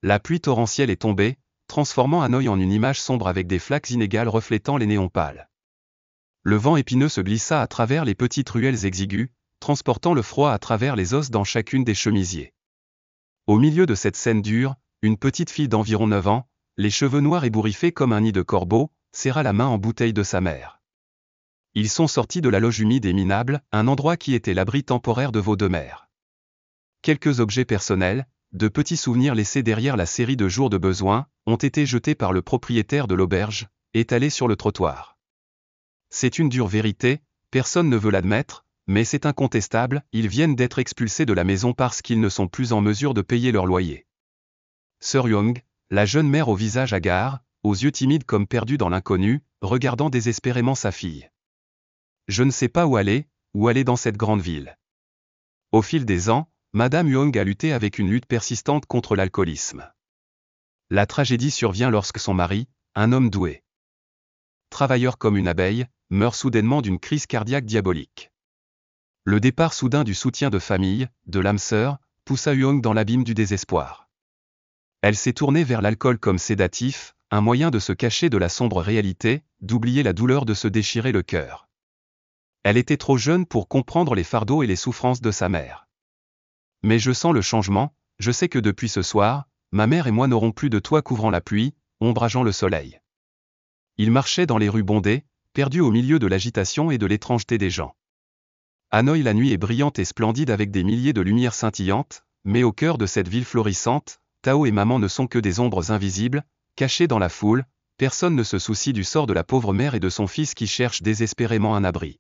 La pluie torrentielle est tombée, transformant Hanoï en une image sombre avec des flaques inégales reflétant les néons pâles. Le vent épineux se glissa à travers les petites ruelles exiguës, transportant le froid à travers les os dans chacune des chemisiers. Au milieu de cette scène dure, une petite fille d'environ 9 ans, les cheveux noirs ébouriffés comme un nid de corbeau, serra la main en bouteille de sa mère. Ils sont sortis de la loge humide et minable, un endroit qui était l'abri temporaire de vos deux mères. Quelques objets personnels, de petits souvenirs laissés derrière la série de jours de besoin, ont été jetés par le propriétaire de l'auberge, étalés sur le trottoir. C'est une dure vérité, personne ne veut l'admettre, mais c'est incontestable, ils viennent d'être expulsés de la maison parce qu'ils ne sont plus en mesure de payer leur loyer. Sœur Young, la jeune mère au visage hagard, aux yeux timides comme perdus dans l'inconnu, regardant désespérément sa fille. Je ne sais pas où aller dans cette grande ville. Au fil des ans, Madame Young a lutté avec une lutte persistante contre l'alcoolisme. La tragédie survient lorsque son mari, un homme doué, travailleur comme une abeille, meurt soudainement d'une crise cardiaque diabolique. Le départ soudain du soutien de famille, de l'âme sœur, poussa Young dans l'abîme du désespoir. Elle s'est tournée vers l'alcool comme sédatif, un moyen de se cacher de la sombre réalité, d'oublier la douleur de se déchirer le cœur. Elle était trop jeune pour comprendre les fardeaux et les souffrances de sa mère. Mais je sens le changement, je sais que depuis ce soir, ma mère et moi n'aurons plus de toit couvrant la pluie, ombrageant le soleil. Il marchait dans les rues bondées, perdu au milieu de l'agitation et de l'étrangeté des gens. Hanoï, la nuit est brillante et splendide avec des milliers de lumières scintillantes, mais au cœur de cette ville florissante, Tao et maman ne sont que des ombres invisibles, cachées dans la foule, personne ne se soucie du sort de la pauvre mère et de son fils qui cherche désespérément un abri.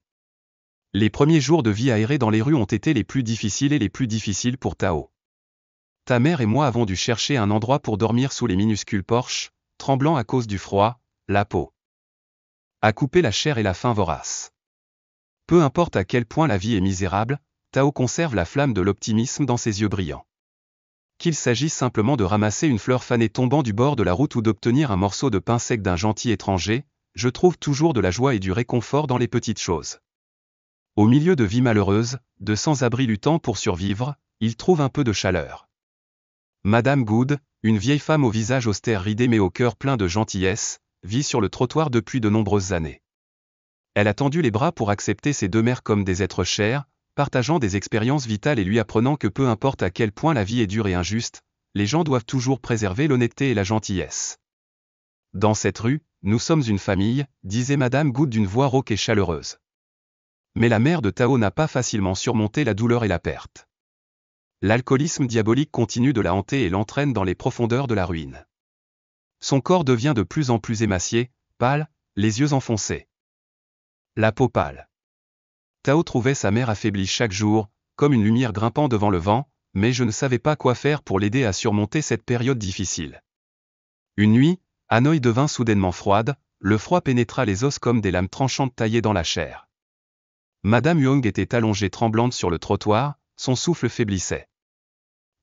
Les premiers jours de vie aérée dans les rues ont été les plus difficiles pour Tao. Ta mère et moi avons dû chercher un endroit pour dormir sous les minuscules porches, tremblant à cause du froid, la peau a coupé la chair et la faim vorace. Peu importe à quel point la vie est misérable, Tao conserve la flamme de l'optimisme dans ses yeux brillants. Qu'il s'agisse simplement de ramasser une fleur fanée tombant du bord de la route ou d'obtenir un morceau de pain sec d'un gentil étranger, je trouve toujours de la joie et du réconfort dans les petites choses. Au milieu de vies malheureuses, de sans-abri luttant pour survivre, il trouve un peu de chaleur. Madame Good, une vieille femme au visage austère ridé mais au cœur plein de gentillesse, vit sur le trottoir depuis de nombreuses années. Elle a tendu les bras pour accepter ses deux mères comme des êtres chers, partageant des expériences vitales et lui apprenant que peu importe à quel point la vie est dure et injuste, les gens doivent toujours préserver l'honnêteté et la gentillesse. Dans cette rue, nous sommes une famille, disait Madame Good d'une voix rauque et chaleureuse. Mais la mère de Tao n'a pas facilement surmonté la douleur et la perte. L'alcoolisme diabolique continue de la hanter et l'entraîne dans les profondeurs de la ruine. Son corps devient de plus en plus émacié, pâle, les yeux enfoncés. La peau pâle. Tao trouvait sa mère affaiblie chaque jour, comme une lumière grimpant devant le vent, mais je ne savais pas quoi faire pour l'aider à surmonter cette période difficile. Une nuit, Hanoï devint soudainement froide, le froid pénétra les os comme des lames tranchantes taillées dans la chair. Madame Young était allongée tremblante sur le trottoir, son souffle faiblissait.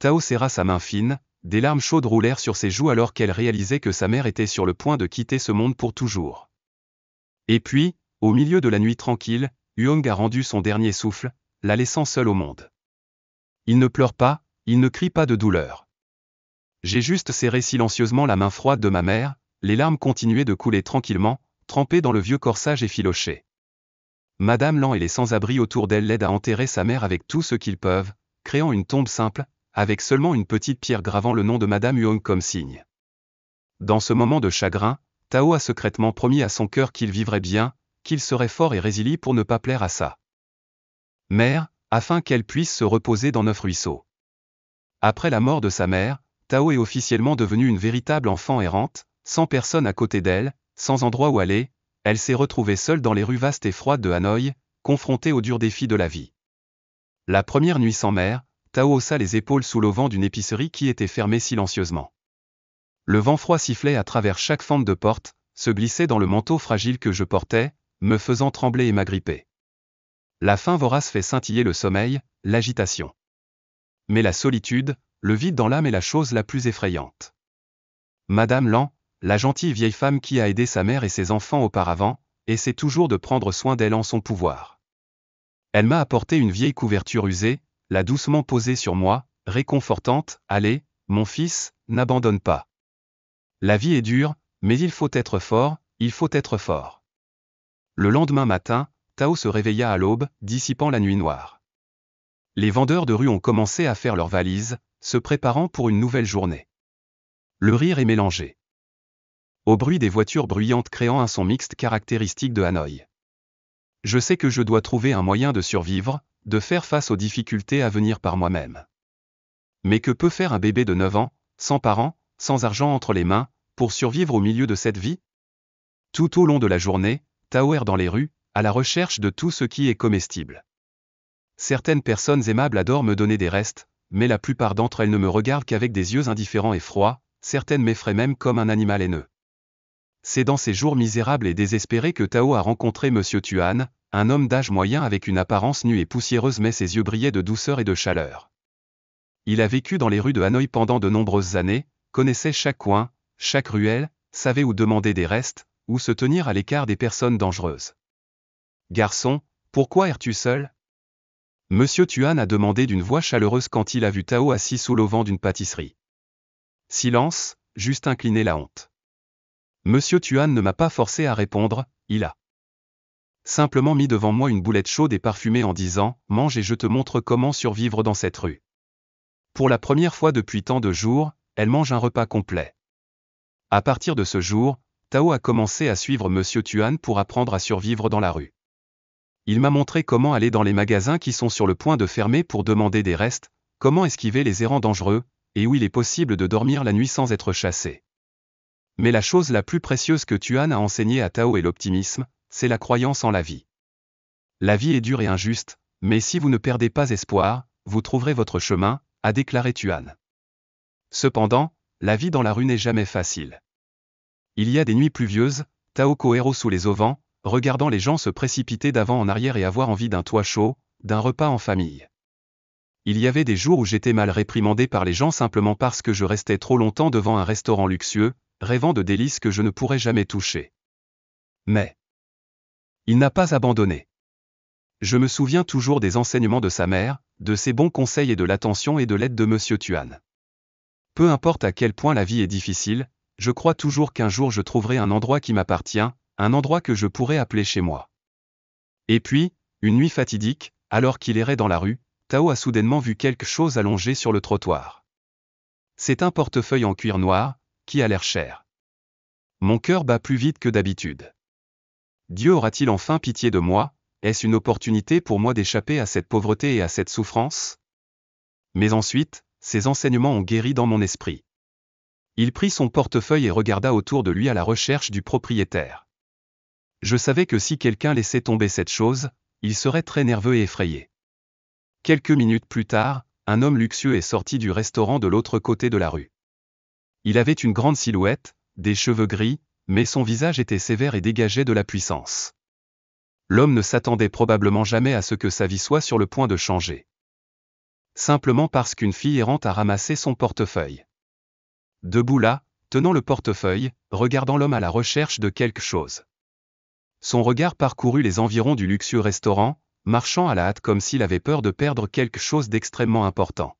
Tao serra sa main fine, des larmes chaudes roulèrent sur ses joues alors qu'elle réalisait que sa mère était sur le point de quitter ce monde pour toujours. Et puis, au milieu de la nuit tranquille, Young a rendu son dernier souffle, la laissant seule au monde. Il ne pleure pas, il ne crie pas de douleur. J'ai juste serré silencieusement la main froide de ma mère, les larmes continuaient de couler tranquillement, trempées dans le vieux corsage effiloché. Madame Lan et les sans-abri autour d'elle l'aident à enterrer sa mère avec tout ce qu'ils peuvent, créant une tombe simple, avec seulement une petite pierre gravant le nom de Madame Young comme signe. Dans ce moment de chagrin, Tao a secrètement promis à son cœur qu'il vivrait bien, qu'il serait fort et résilient pour ne pas plaire à sa mère, afin qu'elle puisse se reposer dans 9 ruisseaux. Après la mort de sa mère, Tao est officiellement devenue une véritable enfant errante, sans personne à côté d'elle, sans endroit où aller, elle s'est retrouvée seule dans les rues vastes et froides de Hanoï, confrontée aux durs défis de la vie. La première nuit sans mère, Tao haussa les épaules sous l'auvent d'une épicerie qui était fermée silencieusement. Le vent froid sifflait à travers chaque fente de porte, se glissait dans le manteau fragile que je portais, me faisant trembler et m'agripper. La faim vorace fait scintiller le sommeil, l'agitation. Mais la solitude, le vide dans l'âme est la chose la plus effrayante. Madame Lan, la gentille vieille femme qui a aidé sa mère et ses enfants auparavant, essaie toujours de prendre soin d'elle en son pouvoir. Elle m'a apporté une vieille couverture usée, l'a doucement posée sur moi, réconfortante, allez, mon fils, n'abandonne pas. La vie est dure, mais il faut être fort, il faut être fort. Le lendemain matin, Tao se réveilla à l'aube, dissipant la nuit noire. Les vendeurs de rue ont commencé à faire leurs valises, se préparant pour une nouvelle journée. Le rire est mélangé au bruit des voitures bruyantes créant un son mixte caractéristique de Hanoï. Je sais que je dois trouver un moyen de survivre, de faire face aux difficultés à venir par moi-même. Mais que peut faire un bébé de 9 ans, sans parents, sans argent entre les mains, pour survivre au milieu de cette vie? Tout au long de la journée, Tao erre dans les rues, à la recherche de tout ce qui est comestible. Certaines personnes aimables adorent me donner des restes, mais la plupart d'entre elles ne me regardent qu'avec des yeux indifférents et froids, certaines m'effraient même comme un animal haineux. C'est dans ces jours misérables et désespérés que Tao a rencontré Monsieur Tuan, un homme d'âge moyen avec une apparence nue et poussiéreuse mais ses yeux brillaient de douceur et de chaleur. Il a vécu dans les rues de Hanoï pendant de nombreuses années, connaissait chaque coin, chaque ruelle, savait où demander des restes, où se tenir à l'écart des personnes dangereuses. « Garçon, pourquoi erres-tu seul ?» Monsieur Tuan a demandé d'une voix chaleureuse quand il a vu Tao assis sous l'auvent d'une pâtisserie. Silence, juste incliné la honte. Monsieur Tuan ne m'a pas forcé à répondre, il a simplement mis devant moi une boulette chaude et parfumée en disant « Mange et je te montre comment survivre dans cette rue. » Pour la première fois depuis tant de jours, elle mange un repas complet. À partir de ce jour, Tao a commencé à suivre Monsieur Tuan pour apprendre à survivre dans la rue. Il m'a montré comment aller dans les magasins qui sont sur le point de fermer pour demander des restes, comment esquiver les errants dangereux, et où il est possible de dormir la nuit sans être chassé. Mais la chose la plus précieuse que Tuan a enseignée à Tao est l'optimisme, c'est la croyance en la vie. La vie est dure et injuste, mais si vous ne perdez pas espoir, vous trouverez votre chemin, a déclaré Tuan. Cependant, la vie dans la rue n'est jamais facile. Il y a des nuits pluvieuses, Tao coero sous les auvents, regardant les gens se précipiter d'avant en arrière et avoir envie d'un toit chaud, d'un repas en famille. Il y avait des jours où j'étais mal réprimandé par les gens simplement parce que je restais trop longtemps devant un restaurant luxueux, rêvant de délices que je ne pourrais jamais toucher. Mais il n'a pas abandonné. Je me souviens toujours des enseignements de sa mère, de ses bons conseils et de l'attention et de l'aide de Monsieur Tuan. Peu importe à quel point la vie est difficile, je crois toujours qu'un jour je trouverai un endroit qui m'appartient, un endroit que je pourrais appeler chez moi. Et puis, une nuit fatidique, alors qu'il errait dans la rue, Tao a soudainement vu quelque chose allongé sur le trottoir. C'est un portefeuille en cuir noir, qui a l'air cher. Mon cœur bat plus vite que d'habitude. Dieu aura-t-il enfin pitié de moi? Est-ce une opportunité pour moi d'échapper à cette pauvreté et à cette souffrance? Mais ensuite, ces enseignements ont guéri dans mon esprit. Il prit son portefeuille et regarda autour de lui à la recherche du propriétaire. Je savais que si quelqu'un laissait tomber cette chose, il serait très nerveux et effrayé. Quelques minutes plus tard, un homme luxueux est sorti du restaurant de l'autre côté de la rue. Il avait une grande silhouette, des cheveux gris, mais son visage était sévère et dégageait de la puissance. L'homme ne s'attendait probablement jamais à ce que sa vie soit sur le point de changer. Simplement parce qu'une fille errante a ramassé son portefeuille. Debout là, tenant le portefeuille, regardant l'homme à la recherche de quelque chose. Son regard parcourut les environs du luxueux restaurant, marchant à la hâte comme s'il avait peur de perdre quelque chose d'extrêmement important.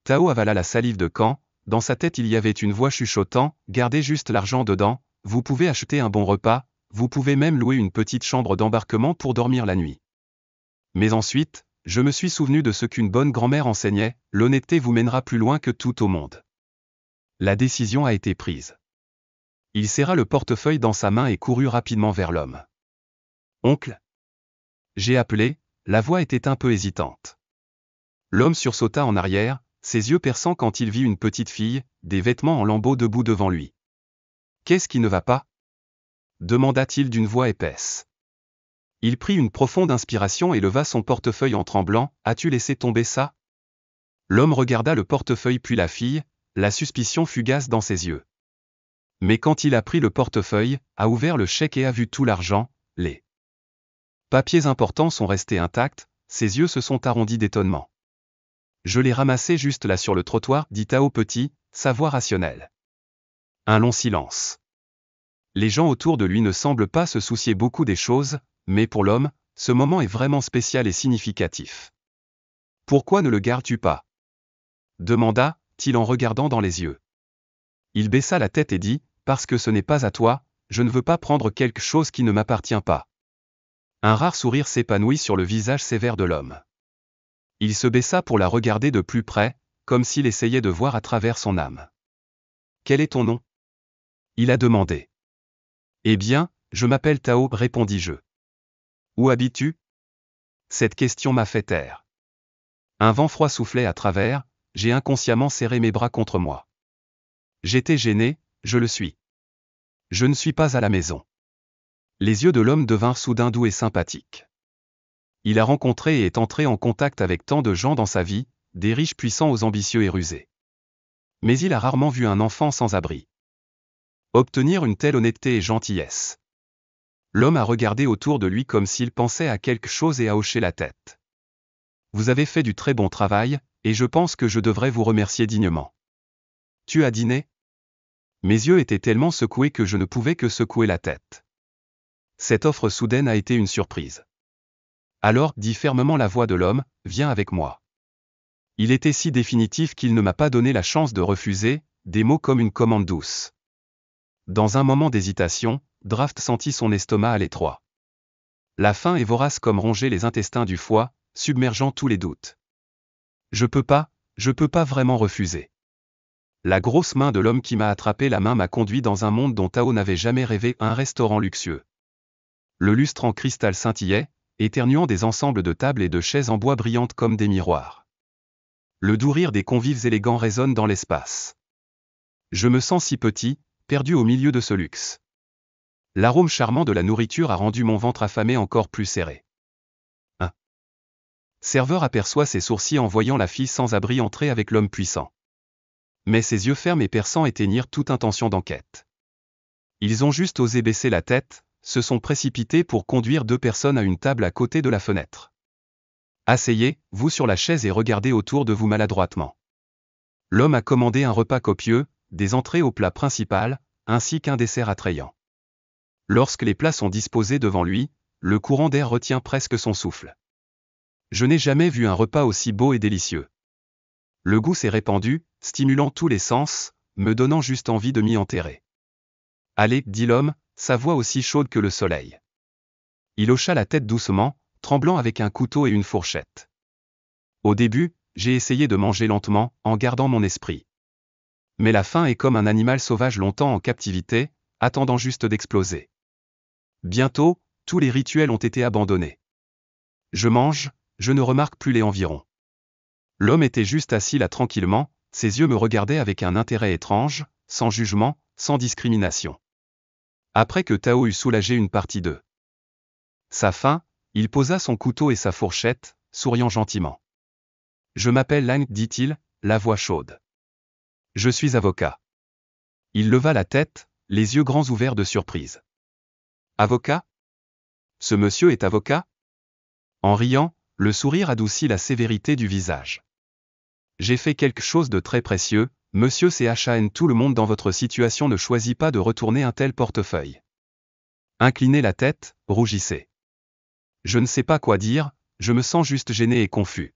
Tao avala la salive de camp, dans sa tête il y avait une voix chuchotant, « Gardez juste l'argent dedans, vous pouvez acheter un bon repas, vous pouvez même louer une petite chambre d'embarquement pour dormir la nuit. » Mais ensuite, je me suis souvenu de ce qu'une bonne grand-mère enseignait, « L'honnêteté vous mènera plus loin que tout au monde. » La décision a été prise. Il serra le portefeuille dans sa main et courut rapidement vers l'homme. « Oncle ?» J'ai appelé, la voix était un peu hésitante. L'homme sursauta en arrière, ses yeux perçants quand il vit une petite fille, des vêtements en lambeaux debout devant lui. « Qu'est-ce qui ne va pas ?» demanda-t-il d'une voix épaisse. Il prit une profonde inspiration et leva son portefeuille en tremblant. « As-tu laissé tomber ça ?» L'homme regarda le portefeuille puis la fille, la suspicion fugace dans ses yeux. Mais quand il a pris le portefeuille, a ouvert le chèque et a vu tout l'argent, les papiers importants sont restés intacts, ses yeux se sont arrondis d'étonnement. « Je l'ai ramassé juste là sur le trottoir, dit Tao petit, sa voix rationnelle. Un long silence. Les gens autour de lui ne semblent pas se soucier beaucoup des choses, mais pour l'homme, ce moment est vraiment spécial et significatif. « Pourquoi ne le gardes-tu pas ?» demanda dit-il en regardant dans les yeux. Il baissa la tête et dit, parce que ce n'est pas à toi, je ne veux pas prendre quelque chose qui ne m'appartient pas. Un rare sourire s'épanouit sur le visage sévère de l'homme. Il se baissa pour la regarder de plus près, comme s'il essayait de voir à travers son âme. Quel est ton nom? Il a demandé. Eh bien, je m'appelle Tao, répondis-je. Où habites-tu? Cette question m'a fait taire. Un vent froid soufflait à travers, j'ai inconsciemment serré mes bras contre moi. J'étais gêné, je le suis. Je ne suis pas à la maison. Les yeux de l'homme devinrent soudain doux et sympathiques. Il a rencontré et est entré en contact avec tant de gens dans sa vie, des riches puissants aux ambitieux et rusés. Mais il a rarement vu un enfant sans abri obtenir une telle honnêteté et gentillesse. L'homme a regardé autour de lui comme s'il pensait à quelque chose et a hoché la tête. Vous avez fait du très bon travail, et je pense que je devrais vous remercier dignement. Tu as dîné? Mes yeux étaient tellement secoués que je ne pouvais que secouer la tête. Cette offre soudaine a été une surprise. Alors, dit fermement la voix de l'homme, viens avec moi. Il était si définitif qu'il ne m'a pas donné la chance de refuser, des mots comme une commande douce. Dans un moment d'hésitation, Draft sentit son estomac à l'étroit. La faim est vorace comme ronger les intestins du foie, submergeant tous les doutes. Je peux pas vraiment refuser. La grosse main de l'homme qui m'a attrapé la main m'a conduit dans un monde dont Tao n'avait jamais rêvé, un restaurant luxueux. Le lustre en cristal scintillait, éternuant des ensembles de tables et de chaises en bois brillantes comme des miroirs. Le doux rire des convives élégants résonne dans l'espace. Je me sens si petit, perdu au milieu de ce luxe. L'arôme charmant de la nourriture a rendu mon ventre affamé encore plus serré. Un serveur aperçoit ses sourcils en voyant la fille sans abri entrer avec l'homme puissant. Mais ses yeux fermes et perçants éteignirent toute intention d'enquête. Ils ont juste osé baisser la tête, se sont précipités pour conduire deux personnes à une table à côté de la fenêtre. Asseyez-vous sur la chaise et regardez autour de vous maladroitement. L'homme a commandé un repas copieux, des entrées au plat principal, ainsi qu'un dessert attrayant. Lorsque les plats sont disposés devant lui, le courant d'air retient presque son souffle. Je n'ai jamais vu un repas aussi beau et délicieux. Le goût s'est répandu, stimulant tous les sens, me donnant juste envie de m'y enterrer. Allez, dit l'homme, sa voix aussi chaude que le soleil. Il hocha la tête doucement, tremblant avec un couteau et une fourchette. Au début, j'ai essayé de manger lentement, en gardant mon esprit. Mais la faim est comme un animal sauvage longtemps en captivité, attendant juste d'exploser. Bientôt, tous les rituels ont été abandonnés. Je mange, je ne remarque plus les environs. L'homme était juste assis là tranquillement, ses yeux me regardaient avec un intérêt étrange, sans jugement, sans discrimination. Après que Tao eut soulagé une partie de sa faim, il posa son couteau et sa fourchette, souriant gentiment. Je m'appelle Lang, dit-il, la voix chaude. Je suis avocat. Il leva la tête, les yeux grands ouverts de surprise. Avocat? Ce monsieur est avocat? En riant, le sourire adoucit la sévérité du visage. J'ai fait quelque chose de très précieux, monsieur CHAN. Tout le monde dans votre situation ne choisit pas de retourner un tel portefeuille. Inclinez la tête, rougissez. Je ne sais pas quoi dire, je me sens juste gêné et confus.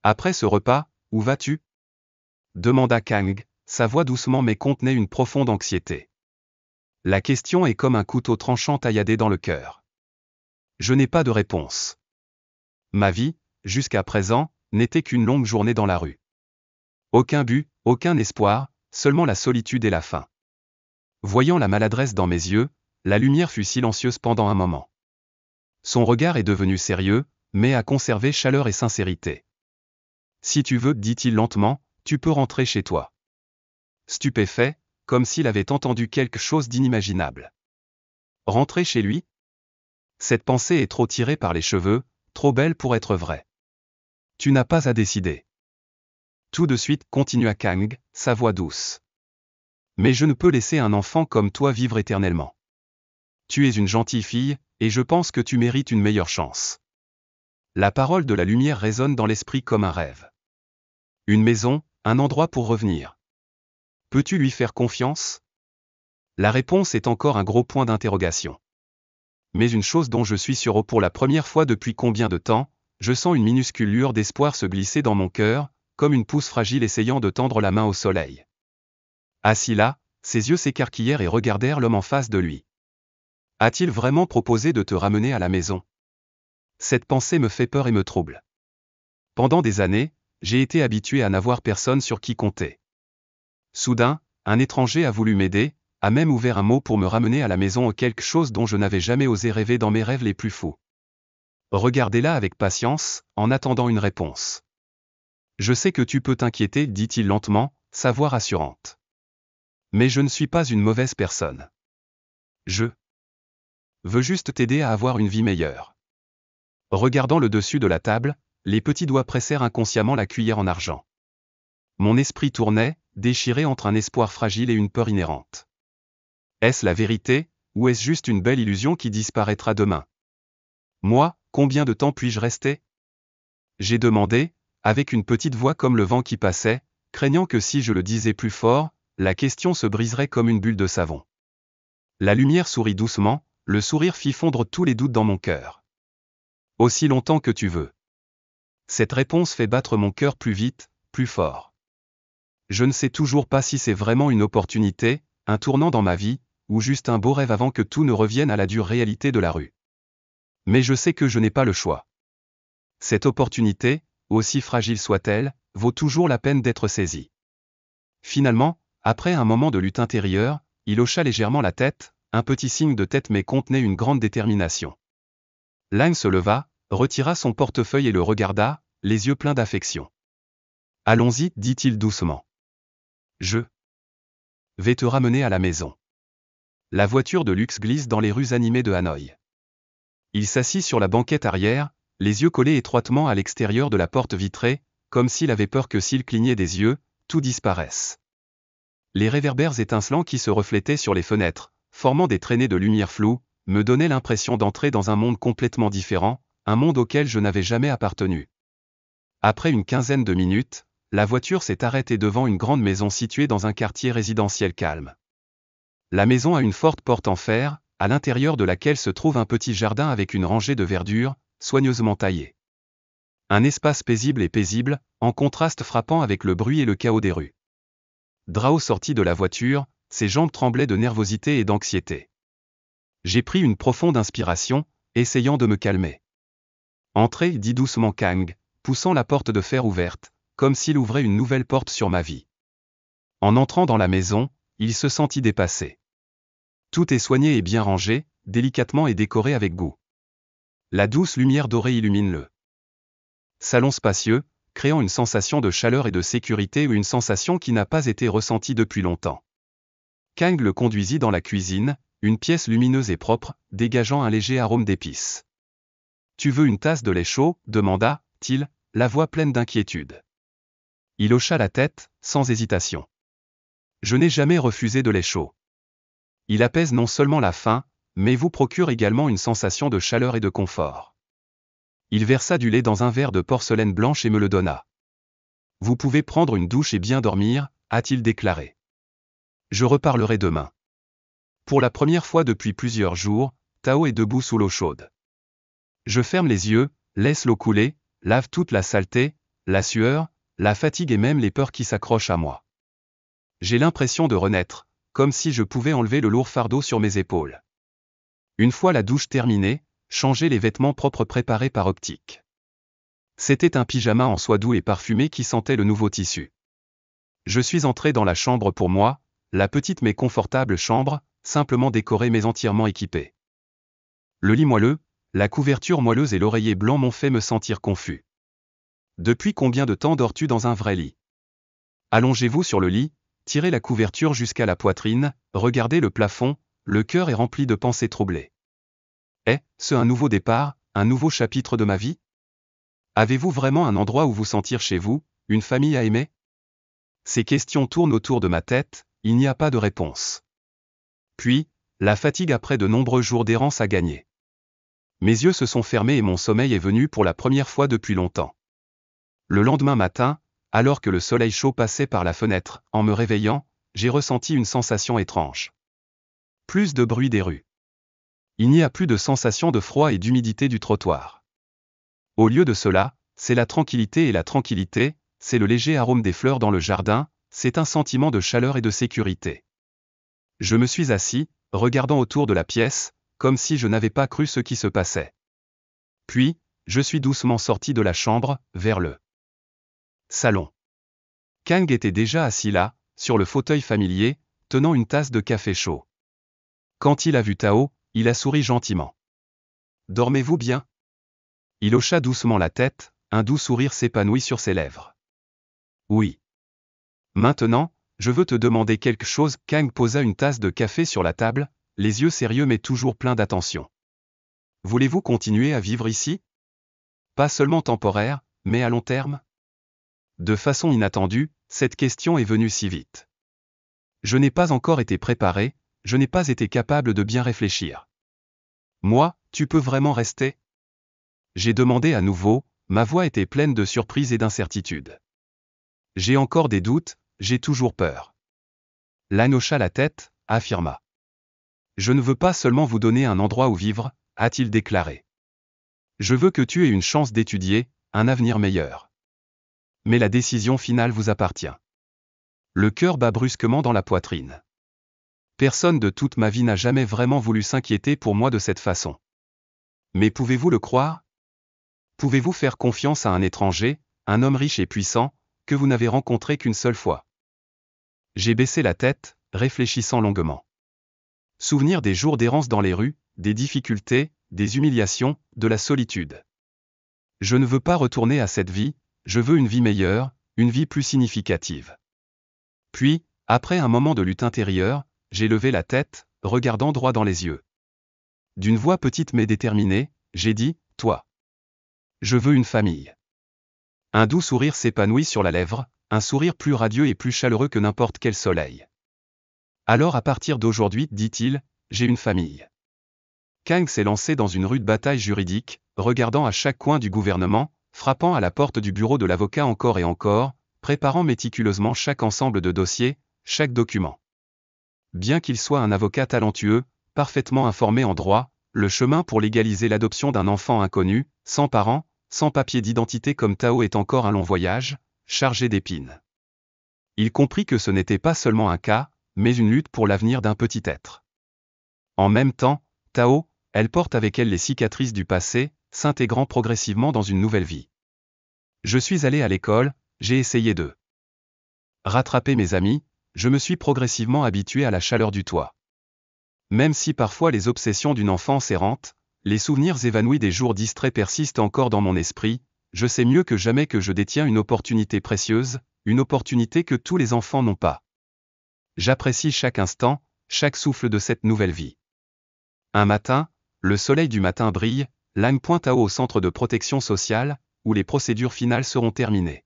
Après ce repas, où vas-tu? Demanda Kang, sa voix doucement mais contenait une profonde anxiété. La question est comme un couteau tranchant tailladé dans le cœur. Je n'ai pas de réponse. Ma vie, jusqu'à présent, n'était qu'une longue journée dans la rue. Aucun but, aucun espoir, seulement la solitude et la faim. Voyant la maladresse dans mes yeux, la lumière fut silencieuse pendant un moment. Son regard est devenu sérieux, mais a conservé chaleur et sincérité. Si tu veux, dit-il lentement, tu peux rentrer chez toi. Stupéfait, comme s'il avait entendu quelque chose d'inimaginable. Rentrer chez lui? Cette pensée est trop tirée par les cheveux, trop belle pour être vraie. Tu n'as pas à décider. Tout de suite, continua Kang, sa voix douce. Mais je ne peux laisser un enfant comme toi vivre éternellement. Tu es une gentille fille, et je pense que tu mérites une meilleure chance. La parole de la lumière résonne dans l'esprit comme un rêve. Une maison, un endroit pour revenir. Peux-tu lui faire confiance? La réponse est encore un gros point d'interrogation. Mais une chose dont je suis sûr pour la première fois depuis combien de temps, je sens une minuscule lueur d'espoir se glisser dans mon cœur, comme une pousse fragile essayant de tendre la main au soleil. Assis là, ses yeux s'écarquillèrent et regardèrent l'homme en face de lui. A-t-il vraiment proposé de te ramener à la maison? Cette pensée me fait peur et me trouble. Pendant des années, j'ai été habitué à n'avoir personne sur qui compter. Soudain, un étranger a voulu m'aider, a même ouvert un mot pour me ramener à la maison, quelque chose dont je n'avais jamais osé rêver dans mes rêves les plus fous. Regardez-la avec patience, en attendant une réponse. Je sais que tu peux t'inquiéter, dit-il lentement, sa voix rassurante. Mais je ne suis pas une mauvaise personne. Je veux juste t'aider à avoir une vie meilleure. Regardant le dessus de la table, les petits doigts pressèrent inconsciemment la cuillère en argent. Mon esprit tournait, déchiré entre un espoir fragile et une peur inhérente. Est-ce la vérité, ou est-ce juste une belle illusion qui disparaîtra demain? Moi, combien de temps puis-je rester? J'ai demandé, avec une petite voix comme le vent qui passait, craignant que si je le disais plus fort, la question se briserait comme une bulle de savon. La lumière sourit doucement, le sourire fit fondre tous les doutes dans mon cœur. Aussi longtemps que tu veux. Cette réponse fait battre mon cœur plus vite, plus fort. Je ne sais toujours pas si c'est vraiment une opportunité, un tournant dans ma vie, ou juste un beau rêve avant que tout ne revienne à la dure réalité de la rue. Mais je sais que je n'ai pas le choix. Cette opportunité, aussi fragile soit-elle, vaut toujours la peine d'être saisie. Finalement, après un moment de lutte intérieure, il hocha légèrement la tête, un petit signe de tête mais contenait une grande détermination. Lang se leva, retira son portefeuille et le regarda, les yeux pleins d'affection. « Allons-y, dit-il doucement. Je vais te ramener à la maison. » La voiture de luxe glisse dans les rues animées de Hanoï. Il s'assit sur la banquette arrière, les yeux collés étroitement à l'extérieur de la porte vitrée, comme s'il avait peur que s'il clignait des yeux, tout disparaisse. Les réverbères étincelants qui se reflétaient sur les fenêtres, formant des traînées de lumière floue, me donnaient l'impression d'entrer dans un monde complètement différent, un monde auquel je n'avais jamais appartenu. Après une quinzaine de minutes, la voiture s'est arrêtée devant une grande maison située dans un quartier résidentiel calme. La maison a une forte porte en fer, à l'intérieur de laquelle se trouve un petit jardin avec une rangée de verdure, soigneusement taillée. Un espace paisible et paisible, en contraste frappant avec le bruit et le chaos des rues. Drao sortit de la voiture, ses jambes tremblaient de nervosité et d'anxiété. J'ai pris une profonde inspiration, essayant de me calmer. Entrez, dit doucement Kang, poussant la porte de fer ouverte, comme s'il ouvrait une nouvelle porte sur ma vie. En entrant dans la maison, il se sentit dépassé. Tout est soigné et bien rangé, délicatement et décoré avec goût. La douce lumière dorée illumine le salon spacieux, créant une sensation de chaleur et de sécurité ou une sensation qui n'a pas été ressentie depuis longtemps. Kang le conduisit dans la cuisine, une pièce lumineuse et propre, dégageant un léger arôme d'épices. « Tu veux une tasse de lait chaud » demanda-t-il, la voix pleine d'inquiétude. Il hocha la tête, sans hésitation. Je n'ai jamais refusé de lait chaud. Il apaise non seulement la faim, mais vous procure également une sensation de chaleur et de confort. Il versa du lait dans un verre de porcelaine blanche et me le donna. Vous pouvez prendre une douche et bien dormir, a-t-il déclaré. Je reparlerai demain. Pour la première fois depuis plusieurs jours, Tao est debout sous l'eau chaude. Je ferme les yeux, laisse l'eau couler, lave toute la saleté, la sueur, la fatigue et même les peurs qui s'accrochent à moi. J'ai l'impression de renaître, comme si je pouvais enlever le lourd fardeau sur mes épaules. Une fois la douche terminée, changer les vêtements propres préparés par Optique. C'était un pyjama en soie doux et parfumé qui sentait le nouveau tissu. Je suis entré dans la chambre pour moi, la petite mais confortable chambre, simplement décorée mais entièrement équipée. Le lit moelleux, la couverture moelleuse et l'oreiller blanc m'ont fait me sentir confus. Depuis combien de temps dors-tu dans un vrai lit? Allongez-vous sur le lit, tirez la couverture jusqu'à la poitrine, regardez le plafond, le cœur est rempli de pensées troublées. Est-ce un nouveau départ, un nouveau chapitre de ma vie? Avez-vous vraiment un endroit où vous sentir chez vous, une famille à aimer? Ces questions tournent autour de ma tête, il n'y a pas de réponse. Puis, la fatigue après de nombreux jours d'errance a gagné. Mes yeux se sont fermés et mon sommeil est venu pour la première fois depuis longtemps. Le lendemain matin, alors que le soleil chaud passait par la fenêtre, en me réveillant, j'ai ressenti une sensation étrange. Plus de bruit des rues. Il n'y a plus de sensation de froid et d'humidité du trottoir. Au lieu de cela, c'est la tranquillité et la tranquillité, c'est le léger arôme des fleurs dans le jardin, c'est un sentiment de chaleur et de sécurité. Je me suis assis, regardant autour de la pièce, comme si je n'avais pas cru ce qui se passait. Puis, je suis doucement sorti de la chambre, vers le salon. Kang était déjà assis là, sur le fauteuil familier, tenant une tasse de café chaud. Quand il a vu Tao, il a souri gentiment. « Dormez-vous bien ?» Il hocha doucement la tête, un doux sourire s'épanouit sur ses lèvres. « Oui. »« Maintenant, je veux te demander quelque chose. » Kang posa une tasse de café sur la table, les yeux sérieux mais toujours pleins d'attention. « Voulez-vous continuer à vivre ici? Pas seulement temporaire, mais à long terme ?» De façon inattendue, cette question est venue si vite. Je n'ai pas encore été préparé, je n'ai pas été capable de bien réfléchir. « Moi, tu peux vraiment rester ? » J'ai demandé à nouveau, ma voix était pleine de surprise et d'incertitude. « J'ai encore des doutes, j'ai toujours peur. » Lan hocha la tête, affirma. « Je ne veux pas seulement vous donner un endroit où vivre, » a-t-il déclaré. « Je veux que tu aies une chance d'étudier, un avenir meilleur. Mais la décision finale vous appartient. » Le cœur bat brusquement dans la poitrine. Personne de toute ma vie n'a jamais vraiment voulu s'inquiéter pour moi de cette façon. Mais pouvez-vous le croire? Pouvez-vous faire confiance à un étranger, un homme riche et puissant, que vous n'avez rencontré qu'une seule fois? J'ai baissé la tête, réfléchissant longuement. Souvenir des jours d'errance dans les rues, des difficultés, des humiliations, de la solitude. Je ne veux pas retourner à cette vie, je veux une vie meilleure, une vie plus significative. Puis, après un moment de lutte intérieure, j'ai levé la tête, regardant droit dans les yeux. D'une voix petite mais déterminée, j'ai dit, « Toi. Je veux une famille. » Un doux sourire s'épanouit sur la lèvre, un sourire plus radieux et plus chaleureux que n'importe quel soleil. « Alors à partir d'aujourd'hui, dit-il, j'ai une famille. » Kang s'est lancé dans une rude bataille juridique, regardant à chaque coin du gouvernement, frappant à la porte du bureau de l'avocat encore et encore, préparant méticuleusement chaque ensemble de dossiers, chaque document. Bien qu'il soit un avocat talentueux, parfaitement informé en droit, le chemin pour légaliser l'adoption d'un enfant inconnu, sans parents, sans papier d'identité comme Tao est encore un long voyage, chargé d'épines. Il comprit que ce n'était pas seulement un cas, mais une lutte pour l'avenir d'un petit être. En même temps, Tao, elle porte avec elle les cicatrices du passé, s'intégrant progressivement dans une nouvelle vie. Je suis allé à l'école, j'ai essayé de rattraper mes amis, je me suis progressivement habitué à la chaleur du toit. Même si parfois les obsessions d'une enfance errante, les souvenirs évanouis des jours distraits persistent encore dans mon esprit, je sais mieux que jamais que je détiens une opportunité précieuse, une opportunité que tous les enfants n'ont pas. J'apprécie chaque instant, chaque souffle de cette nouvelle vie. Un matin, le soleil du matin brille, Lan pointe au centre de protection sociale, où les procédures finales seront terminées.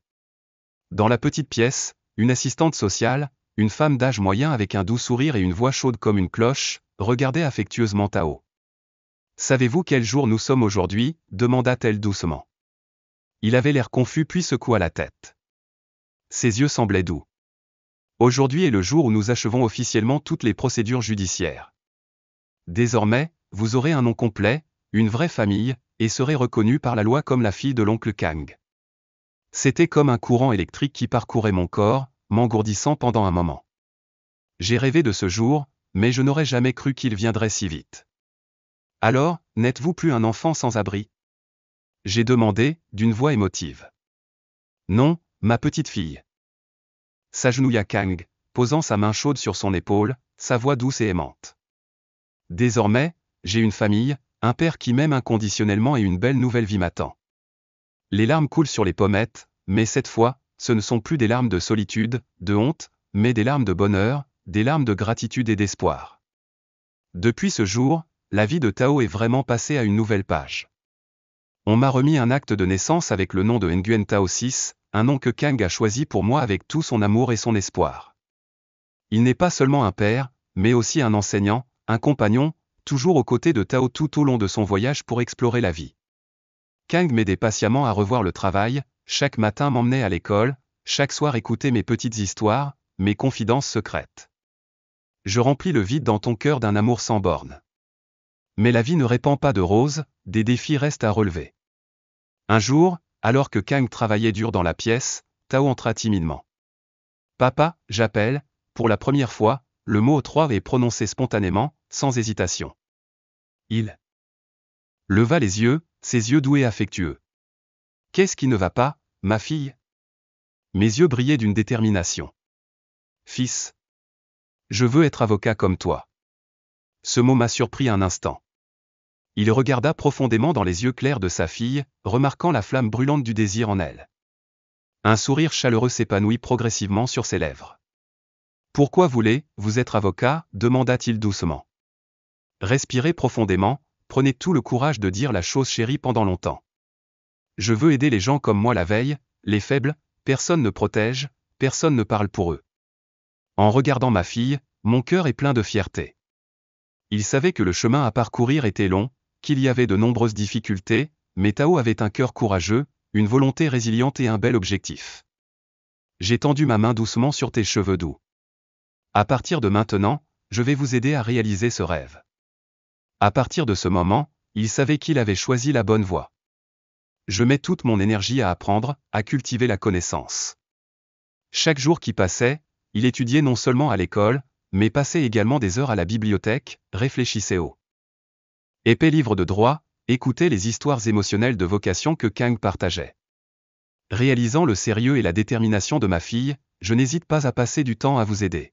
Dans la petite pièce, une assistante sociale, une femme d'âge moyen avec un doux sourire et une voix chaude comme une cloche, regardait affectueusement Tao. « Savez-vous quel jour nous sommes aujourd'hui » demanda-t-elle doucement. Il avait l'air confus puis secoua la tête. Ses yeux semblaient doux. « Aujourd'hui est le jour où nous achevons officiellement toutes les procédures judiciaires. Désormais, vous aurez un nom complet, une vraie famille, et serez reconnue par la loi comme la fille de l'oncle Kang. » C'était comme un courant électrique qui parcourait mon corps, m'engourdissant pendant un moment. J'ai rêvé de ce jour, mais je n'aurais jamais cru qu'il viendrait si vite. « Alors, n'êtes-vous plus un enfant sans abri ?» J'ai demandé, d'une voix émotive. « Non, ma petite fille. » S'agenouilla Kang, posant sa main chaude sur son épaule, sa voix douce et aimante. « Désormais, j'ai une famille, un père qui m'aime inconditionnellement et une belle nouvelle vie m'attend. » Les larmes coulent sur les pommettes, mais cette fois, ce ne sont plus des larmes de solitude, de honte, mais des larmes de bonheur, des larmes de gratitude et d'espoir. Depuis ce jour, la vie de Tao est vraiment passée à une nouvelle page. On m'a remis un acte de naissance avec le nom de Nguyen Tao VI, un nom que Kang a choisi pour moi avec tout son amour et son espoir. Il n'est pas seulement un père, mais aussi un enseignant, un compagnon, toujours aux côtés de Tao tout au long de son voyage pour explorer la vie. Kang m'aidait patiemment à revoir le travail, chaque matin m'emmenait à l'école, chaque soir écoutait mes petites histoires, mes confidences secrètes. Je remplis le vide dans ton cœur d'un amour sans bornes. Mais la vie ne répand pas de roses, des défis restent à relever. Un jour, alors que Kang travaillait dur dans la pièce, Tao entra timidement. Papa, j'appelle, pour la première fois, le mot 3 est prononcé spontanément, sans hésitation. Il leva les yeux, ses yeux doux et affectueux. Qu'est-ce qui ne va pas, ma fille? Mes yeux brillaient d'une détermination. Fils. Je veux être avocat comme toi. Ce mot m'a surpris un instant. Il regarda profondément dans les yeux clairs de sa fille, remarquant la flamme brûlante du désir en elle. Un sourire chaleureux s'épanouit progressivement sur ses lèvres. Pourquoi voulez-vous être avocat? Demanda-t-il doucement. Respirez profondément, prenez tout le courage de dire la chose chérie pendant longtemps. Je veux aider les gens comme moi la veille, les faibles, personne ne protège, personne ne parle pour eux. En regardant ma fille, mon cœur est plein de fierté. Il savait que le chemin à parcourir était long, qu'il y avait de nombreuses difficultés, mais Tao avait un cœur courageux, une volonté résiliente et un bel objectif. J'ai tendu ma main doucement sur tes cheveux doux. À partir de maintenant, je vais vous aider à réaliser ce rêve. À partir de ce moment, il savait qu'il avait choisi la bonne voie. Je mets toute mon énergie à apprendre, à cultiver la connaissance. Chaque jour qui passait, il étudiait non seulement à l'école, mais passait également des heures à la bibliothèque, réfléchissait au épais livre de droit, écoutait les histoires émotionnelles de vocation que Kang partageait. Réalisant le sérieux et la détermination de ma fille, je n'hésite pas à passer du temps à vous aider.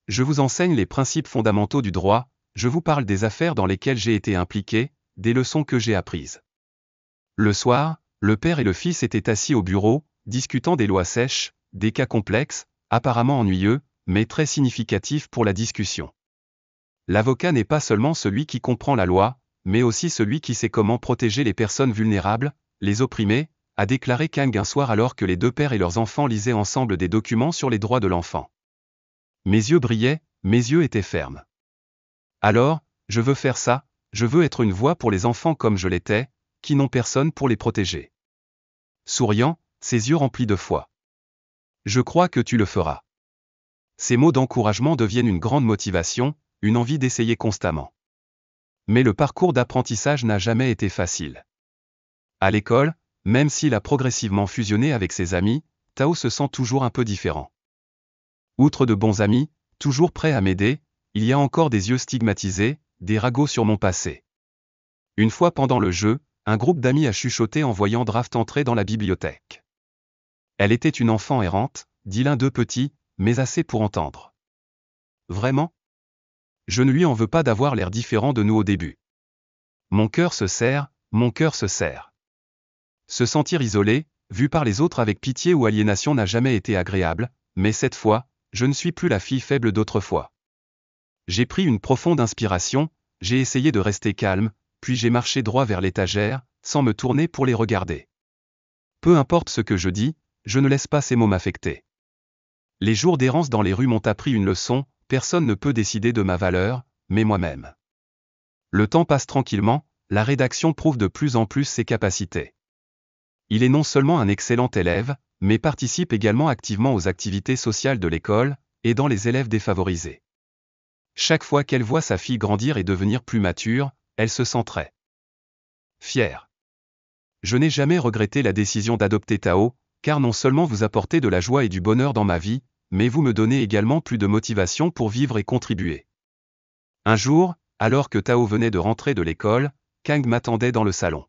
Je vous enseigne les principes fondamentaux du droit, je vous parle des affaires dans lesquelles j'ai été impliqué, des leçons que j'ai apprises. Le soir, le père et le fils étaient assis au bureau, discutant des lois sèches, des cas complexes, apparemment ennuyeux, mais très significatifs pour la discussion. L'avocat n'est pas seulement celui qui comprend la loi, mais aussi celui qui sait comment protéger les personnes vulnérables, les opprimées, a déclaré Kang un soir alors que les deux pères et leurs enfants lisaient ensemble des documents sur les droits de l'enfant. Mes yeux brillaient, mes yeux étaient fermes. Alors, je veux faire ça, je veux être une voix pour les enfants comme je l'étais, qui n'ont personne pour les protéger. Souriant, ses yeux remplis de foi. Je crois que tu le feras. Ces mots d'encouragement deviennent une grande motivation, une envie d'essayer constamment. Mais le parcours d'apprentissage n'a jamais été facile. À l'école, même s'il a progressivement fusionné avec ses amis, Tao se sent toujours un peu différent. Outre de bons amis, toujours prêts à m'aider, il y a encore des yeux stigmatisés, des ragots sur mon passé. Une fois pendant le jeu, un groupe d'amis a chuchoté en voyant Draft entrer dans la bibliothèque. Elle était une enfant errante, dit l'un d'eux petit, mais assez pour entendre. Vraiment? Je ne lui en veux pas d'avoir l'air différent de nous au début. Mon cœur se serre, mon cœur se serre. Se sentir isolé, vu par les autres avec pitié ou aliénation n'a jamais été agréable, mais cette fois, je ne suis plus la fille faible d'autrefois. J'ai pris une profonde inspiration, j'ai essayé de rester calme, puis j'ai marché droit vers l'étagère, sans me tourner pour les regarder. Peu importe ce que je dis, je ne laisse pas ces mots m'affecter. Les jours d'errance dans les rues m'ont appris une leçon, personne ne peut décider de ma valeur, mais moi-même. Le temps passe tranquillement, la rédaction prouve de plus en plus ses capacités. Il est non seulement un excellent élève, mais participe également activement aux activités sociales de l'école, aidant les élèves défavorisés. Chaque fois qu'elle voit sa fille grandir et devenir plus mature, elle se sent très fière. Je n'ai jamais regretté la décision d'adopter Tao, car non seulement vous apportez de la joie et du bonheur dans ma vie, mais vous me donnez également plus de motivation pour vivre et contribuer. Un jour, alors que Tao venait de rentrer de l'école, Kang m'attendait dans le salon.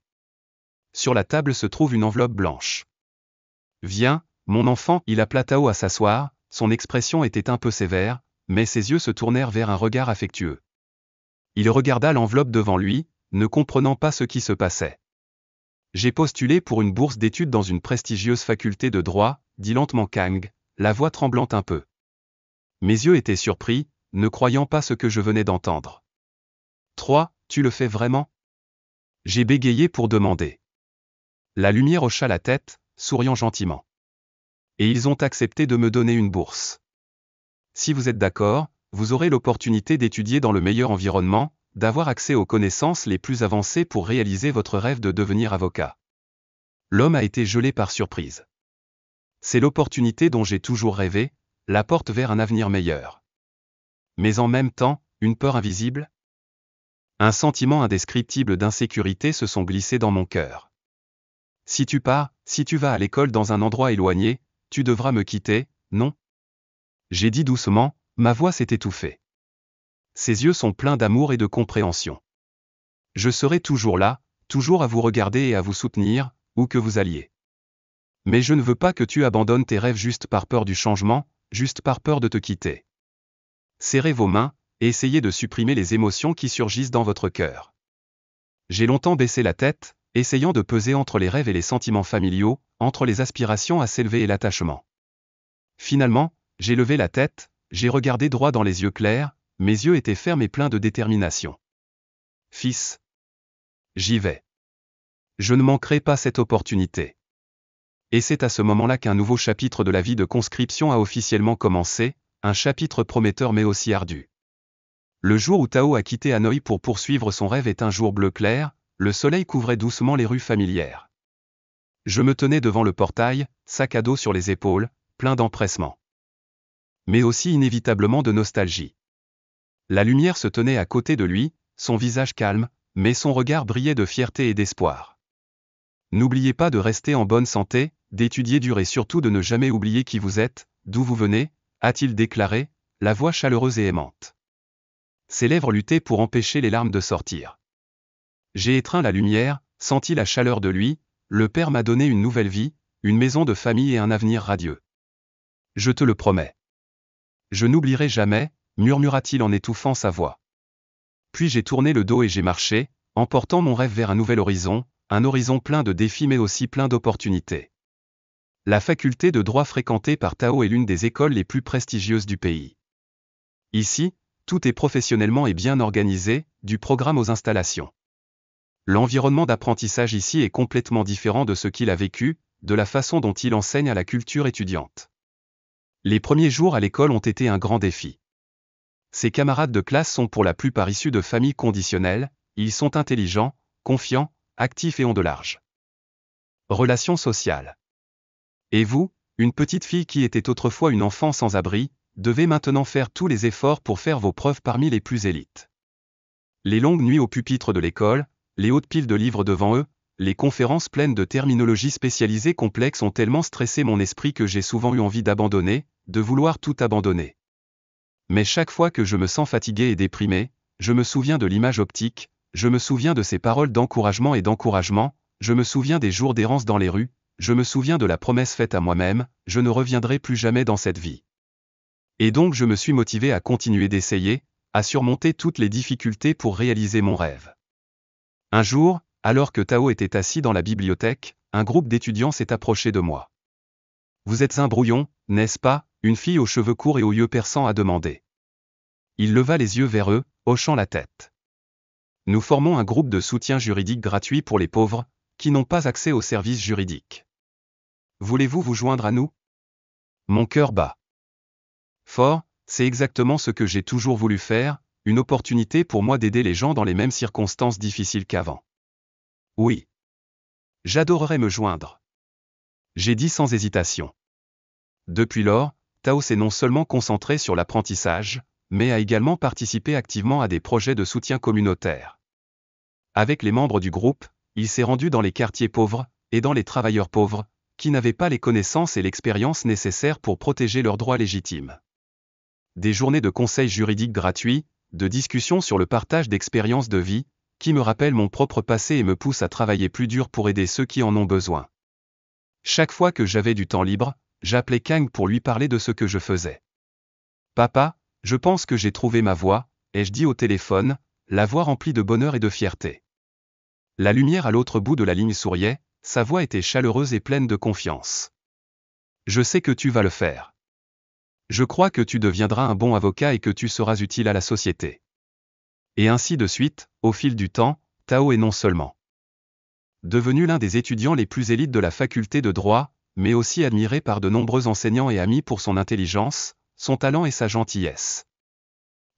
Sur la table se trouve une enveloppe blanche. Viens, mon enfant, il appela Tao à s'asseoir, son expression était un peu sévère, mais ses yeux se tournèrent vers un regard affectueux. Il regarda l'enveloppe devant lui, ne comprenant pas ce qui se passait. J'ai postulé pour une bourse d'études dans une prestigieuse faculté de droit, dit lentement Kang, la voix tremblant un peu. Mes yeux étaient surpris, ne croyant pas ce que je venais d'entendre. 3, tu le fais vraiment? J'ai bégayé pour demander. La lumière hocha la tête, souriant gentiment. Et ils ont accepté de me donner une bourse. Si vous êtes d'accord, vous aurez l'opportunité d'étudier dans le meilleur environnement, d'avoir accès aux connaissances les plus avancées pour réaliser votre rêve de devenir avocat. L'homme a été gelé par surprise. C'est l'opportunité dont j'ai toujours rêvé, la porte vers un avenir meilleur. Mais en même temps, une peur invisible? Un sentiment indescriptible d'insécurité se sont glissés dans mon cœur. Si tu vas à l'école dans un endroit éloigné, tu devras me quitter, non? J'ai dit doucement, ma voix s'est étouffée. Ses yeux sont pleins d'amour et de compréhension. Je serai toujours là, toujours à vous regarder et à vous soutenir, où que vous alliez. Mais je ne veux pas que tu abandonnes tes rêves juste par peur du changement, juste par peur de te quitter. Serrez vos mains, et essayez de supprimer les émotions qui surgissent dans votre cœur. J'ai longtemps baissé la tête, essayant de peser entre les rêves et les sentiments familiaux, entre les aspirations à s'élever et l'attachement. Finalement, j'ai levé la tête, j'ai regardé droit dans les yeux clairs, mes yeux étaient fermes et pleins de détermination. Fils, j'y vais. Je ne manquerai pas cette opportunité. Et c'est à ce moment-là qu'un nouveau chapitre de la vie de conscription a officiellement commencé, un chapitre prometteur mais aussi ardu. Le jour où Tao a quitté Hanoï pour poursuivre son rêve est un jour bleu clair, le soleil couvrait doucement les rues familières. Je me tenais devant le portail, sac à dos sur les épaules, plein d'empressement. Mais aussi inévitablement de nostalgie. La lumière se tenait à côté de lui, son visage calme, mais son regard brillait de fierté et d'espoir. N'oubliez pas de rester en bonne santé, d'étudier dur et surtout de ne jamais oublier qui vous êtes, d'où vous venez, a-t-il déclaré, la voix chaleureuse et aimante. Ses lèvres luttaient pour empêcher les larmes de sortir. J'ai étreint la lumière, senti la chaleur de lui, le Père m'a donné une nouvelle vie, une maison de famille et un avenir radieux. Je te le promets. Je n'oublierai jamais, murmura-t-il en étouffant sa voix. Puis j'ai tourné le dos et j'ai marché, emportant mon rêve vers un nouvel horizon, un horizon plein de défis mais aussi plein d'opportunités. La faculté de droit fréquentée par Tao est l'une des écoles les plus prestigieuses du pays. Ici, tout est professionnellement et bien organisé, du programme aux installations. L'environnement d'apprentissage ici est complètement différent de ce qu'il a vécu, de la façon dont il enseigne à la culture étudiante. Les premiers jours à l'école ont été un grand défi. Ses camarades de classe sont pour la plupart issus de familles conditionnelles, ils sont intelligents, confiants, actifs et ont de larges relations sociales. Et vous, une petite fille qui était autrefois une enfant sans abri, devez maintenant faire tous les efforts pour faire vos preuves parmi les plus élites. Les longues nuits au pupitre de l'école, les hautes piles de livres devant eux, les conférences pleines de terminologies spécialisées complexes ont tellement stressé mon esprit que j'ai souvent eu envie d'abandonner, de vouloir tout abandonner. Mais chaque fois que je me sens fatigué et déprimé, je me souviens de l'image optique, je me souviens de ces paroles d'encouragement et d'encouragement, je me souviens des jours d'errance dans les rues, je me souviens de la promesse faite à moi-même, je ne reviendrai plus jamais dans cette vie. Et donc je me suis motivé à continuer d'essayer, à surmonter toutes les difficultés pour réaliser mon rêve. Un jour, alors que Tao était assis dans la bibliothèque, un groupe d'étudiants s'est approché de moi. « Vous êtes un brouillon, n'est-ce pas ?» une fille aux cheveux courts et aux yeux perçants a demandé. Il leva les yeux vers eux, hochant la tête. Nous formons un groupe de soutien juridique gratuit pour les pauvres, qui n'ont pas accès aux services juridiques. Voulez-vous vous joindre à nous? Mon cœur bat fort, c'est exactement ce que j'ai toujours voulu faire, une opportunité pour moi d'aider les gens dans les mêmes circonstances difficiles qu'avant. Oui. J'adorerais me joindre. J'ai dit sans hésitation. Depuis lors, Tao s'est non seulement concentré sur l'apprentissage, mais a également participé activement à des projets de soutien communautaire. Avec les membres du groupe, il s'est rendu dans les quartiers pauvres, aidant les travailleurs pauvres, qui n'avaient pas les connaissances et l'expérience nécessaires pour protéger leurs droits légitimes. Des journées de conseils juridiques gratuits, de discussions sur le partage d'expériences de vie, qui me rappellent mon propre passé et me poussent à travailler plus dur pour aider ceux qui en ont besoin. Chaque fois que j'avais du temps libre, j'appelais Kang pour lui parler de ce que je faisais. « Papa, je pense que j'ai trouvé ma voie », ai-je dit au téléphone, la voix remplie de bonheur et de fierté. La lumière à l'autre bout de la ligne souriait, sa voix était chaleureuse et pleine de confiance. « Je sais que tu vas le faire. Je crois que tu deviendras un bon avocat et que tu seras utile à la société. » Et ainsi de suite, au fil du temps, Tao est non seulement devenu l'un des étudiants les plus élites de la faculté de droit, mais aussi admiré par de nombreux enseignants et amis pour son intelligence, son talent et sa gentillesse.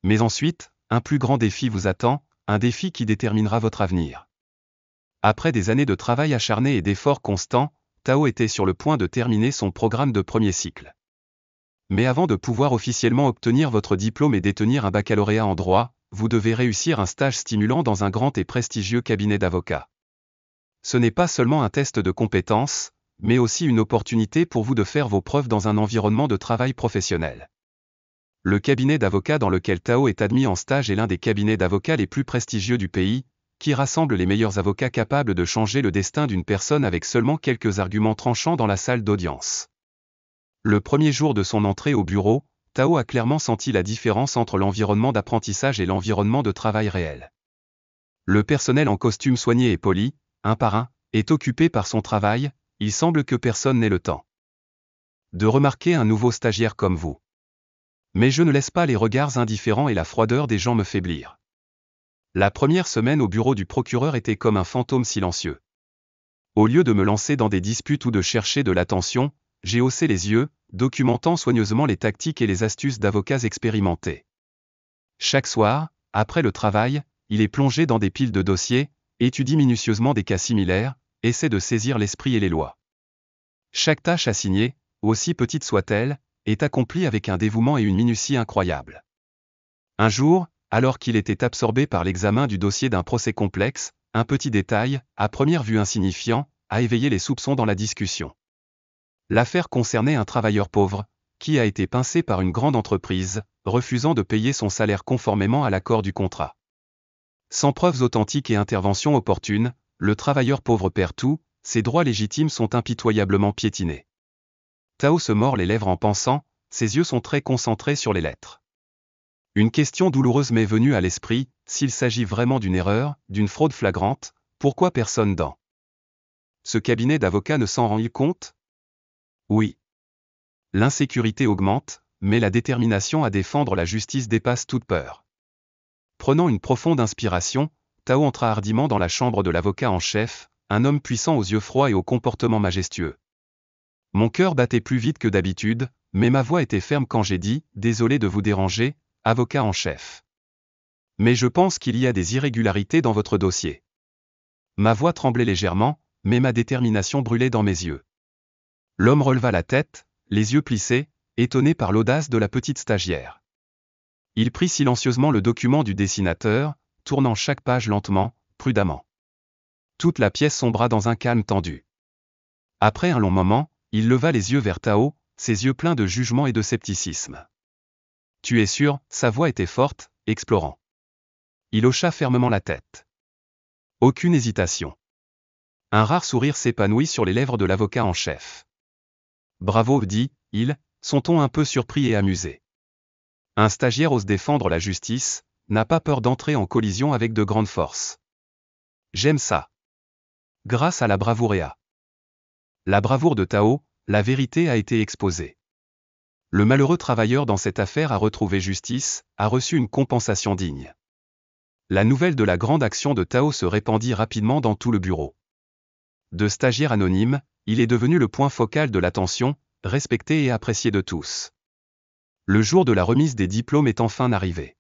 Mais ensuite, un plus grand défi vous attend, un défi qui déterminera votre avenir. Après des années de travail acharné et d'efforts constants, Tao était sur le point de terminer son programme de premier cycle. Mais avant de pouvoir officiellement obtenir votre diplôme et détenir un baccalauréat en droit, vous devez réussir un stage stimulant dans un grand et prestigieux cabinet d'avocats. Ce n'est pas seulement un test de compétences, mais aussi une opportunité pour vous de faire vos preuves dans un environnement de travail professionnel. Le cabinet d'avocats dans lequel Tao est admis en stage est l'un des cabinets d'avocats les plus prestigieux du pays, qui rassemble les meilleurs avocats capables de changer le destin d'une personne avec seulement quelques arguments tranchants dans la salle d'audience. Le premier jour de son entrée au bureau, Tao a clairement senti la différence entre l'environnement d'apprentissage et l'environnement de travail réel. Le personnel en costume soigné et poli, un par un, est occupé par son travail, il semble que personne n'ait le temps de remarquer un nouveau stagiaire comme vous. Mais je ne laisse pas les regards indifférents et la froideur des gens me faiblir. La première semaine au bureau du procureur était comme un fantôme silencieux. Au lieu de me lancer dans des disputes ou de chercher de l'attention, j'ai haussé les yeux, documentant soigneusement les tactiques et les astuces d'avocats expérimentés. Chaque soir, après le travail, il est plongé dans des piles de dossiers, étudie minutieusement des cas similaires, essaie de saisir l'esprit et les lois. Chaque tâche assignée, aussi petite soit-elle, est accomplie avec un dévouement et une minutie incroyables. Un jour, alors qu'il était absorbé par l'examen du dossier d'un procès complexe, un petit détail, à première vue insignifiant, a éveillé les soupçons dans la discussion. L'affaire concernait un travailleur pauvre, qui a été pincé par une grande entreprise, refusant de payer son salaire conformément à l'accord du contrat. Sans preuves authentiques et intervention opportune, le travailleur pauvre perd tout, ses droits légitimes sont impitoyablement piétinés. Tao se mord les lèvres en pensant, ses yeux sont très concentrés sur les lettres. Une question douloureuse m'est venue à l'esprit, s'il s'agit vraiment d'une erreur, d'une fraude flagrante, pourquoi personne dans ce cabinet d'avocats ne s'en rend-il compte? Oui. L'insécurité augmente, mais la détermination à défendre la justice dépasse toute peur. Prenant une profonde inspiration, Tao entra hardiment dans la chambre de l'avocat en chef, un homme puissant aux yeux froids et au comportement majestueux. Mon cœur battait plus vite que d'habitude, mais ma voix était ferme quand j'ai dit « Désolé de vous déranger, avocat en chef. Mais je pense qu'il y a des irrégularités dans votre dossier. » Ma voix tremblait légèrement, mais ma détermination brûlait dans mes yeux. L'homme releva la tête, les yeux plissés, étonné par l'audace de la petite stagiaire. Il prit silencieusement le document du dessinateur, tournant chaque page lentement, prudemment. Toute la pièce sombra dans un calme tendu. Après un long moment, il leva les yeux vers Tao, ses yeux pleins de jugement et de scepticisme. « Tu es sûr ?» Sa voix était forte, explorant. Il hocha fermement la tête. Aucune hésitation. Un rare sourire s'épanouit sur les lèvres de l'avocat en chef. « Bravo » dit-il, son ton un peu surpris et amusé. Un stagiaire ose défendre la justice, n'a pas peur d'entrer en collision avec de grandes forces. J'aime ça. Grâce à la bravoure et à la bravoure de Tao, la vérité a été exposée. Le malheureux travailleur dans cette affaire a retrouvé justice, a reçu une compensation digne. La nouvelle de la grande action de Tao se répandit rapidement dans tout le bureau. De stagiaire anonyme, il est devenu le point focal de l'attention, respecté et apprécié de tous. Le jour de la remise des diplômes est enfin arrivé.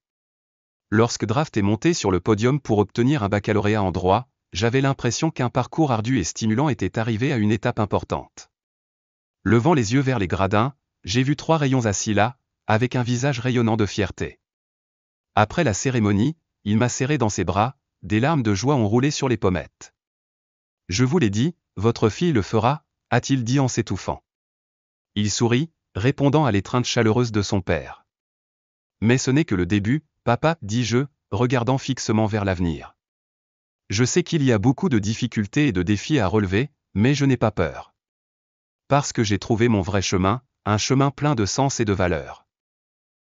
Lorsque Draft est monté sur le podium pour obtenir un baccalauréat en droit, j'avais l'impression qu'un parcours ardu et stimulant était arrivé à une étape importante. Levant les yeux vers les gradins, j'ai vu 3 rayons assis là, avec un visage rayonnant de fierté. Après la cérémonie, il m'a serré dans ses bras, des larmes de joie ont roulé sur les pommettes. « Je vous l'ai dit, votre fille le fera », a-t-il dit en s'étouffant. Il sourit, répondant à l'étreinte chaleureuse de son père. « Mais ce n'est que le début, papa, dis-je, regardant fixement vers l'avenir. Je sais qu'il y a beaucoup de difficultés et de défis à relever, mais je n'ai pas peur. Parce que j'ai trouvé mon vrai chemin, un chemin plein de sens et de valeur.